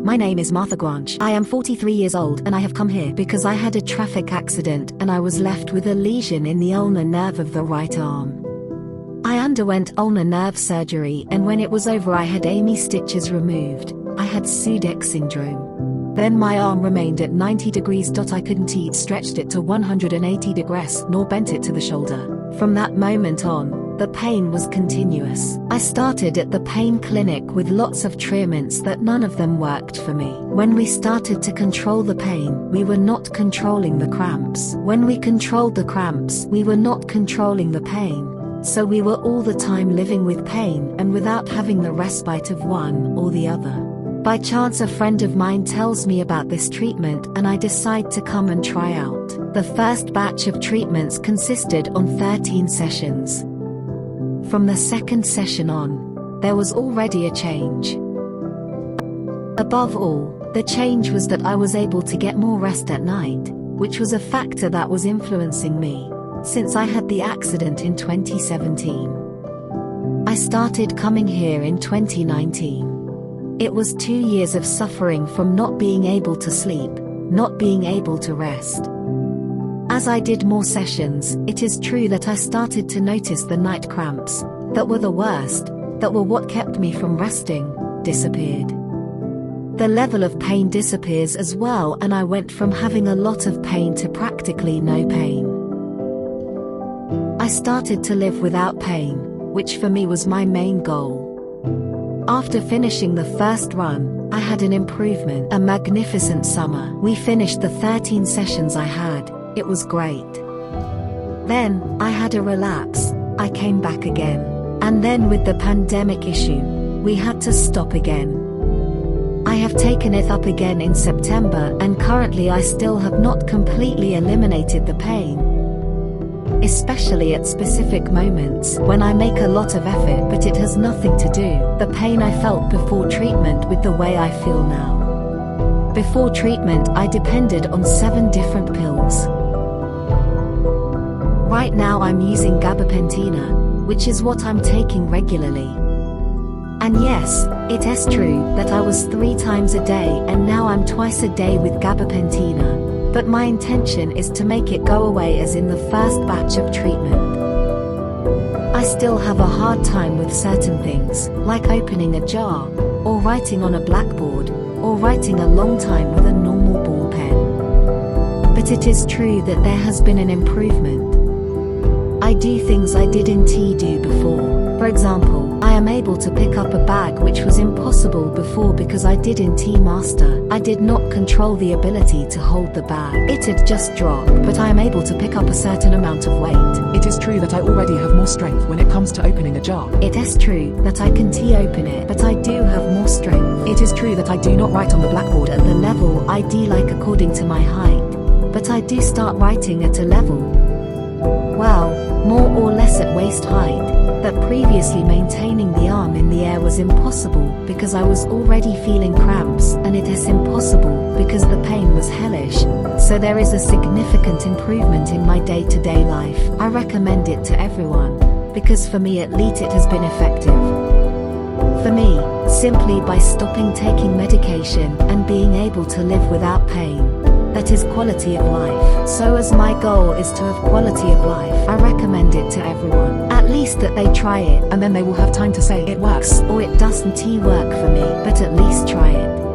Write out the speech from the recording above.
My name is Marta Guanche. I am 43 years old and I have come here because I had a traffic accident and I was left with a lesion in the ulnar nerve of the right arm. I underwent ulnar nerve surgery and when it was over I had AMI stitches removed. I had Südeck syndrome. Then my arm remained at 90 degrees. I couldn't stretched it to 180 degrees nor bent it to the shoulder. From that moment on, the pain was continuous. I started at the pain clinic with lots of treatments that none of them worked for me. When we started to control the pain, we were not controlling the cramps. When we controlled the cramps, we were not controlling the pain. So we were all the time living with pain and without having the respite of one or the other. By chance a friend of mine tells me about this treatment and I decide to come and try out. The first batch of treatments consisted on 13 sessions. From the second session on, there was already a change. Above all, the change was that I was able to get more rest at night, which was a factor that was influencing me since I had the accident in 2017. I started coming here in 2019. It was 2 years of suffering from not being able to sleep, not being able to rest. As I did more sessions, it is true that I started to notice the night cramps, that were the worst, that were what kept me from resting, disappeared. The level of pain disappears as well and I went from having a lot of pain to practically no pain. I started to live without pain, which for me was my main goal. After finishing the first run, I had an improvement, a magnificent summer. We finished the 13 sessions I had. It was great. Then, I had a relapse, I came back again. And then with the pandemic issue, we had to stop again. I have taken it up again in September and currently I still have not completely eliminated the pain. Especially at specific moments when I make a lot of effort but it has nothing to do, the pain I felt before treatment with the way I feel now. Before treatment I depended on 7 different pills. Right now I'm using gabapentina, which is what I'm taking regularly. And yes, it is true that I was 3 times a day and now I'm twice a day with gabapentina, but my intention is to make it go away as in the first batch of treatment. I still have a hard time with certain things, like opening a jar, or writing on a blackboard, or writing a long time with a normal ball pen. But it is true that there has been an improvement. I do things I didn't do before. For example, I am able to pick up a bag which was impossible before because I didn't master. I did not control the ability to hold the bag. It had just dropped, but I am able to pick up a certain amount of weight. It is true that I already have more strength when it comes to opening a jar. It is true that I can open it, but I do have more strength. It is true that I do not write on the blackboard at the level I do like according to my height, but I do start writing at a level, well, more or less at waist height, that previously maintaining the arm in the air was impossible because I was already feeling cramps, and it is impossible because the pain was hellish. So there is a significant improvement in my day-to-day life. I recommend it to everyone, because for me at least it has been effective. For me, simply by stopping taking medication and being able to live without pain, that is quality of life. So as my goal is to have quality of life, I recommend it to everyone. At least that they try it, and then they will have time to say it works or it doesn't work for me, but at least try it.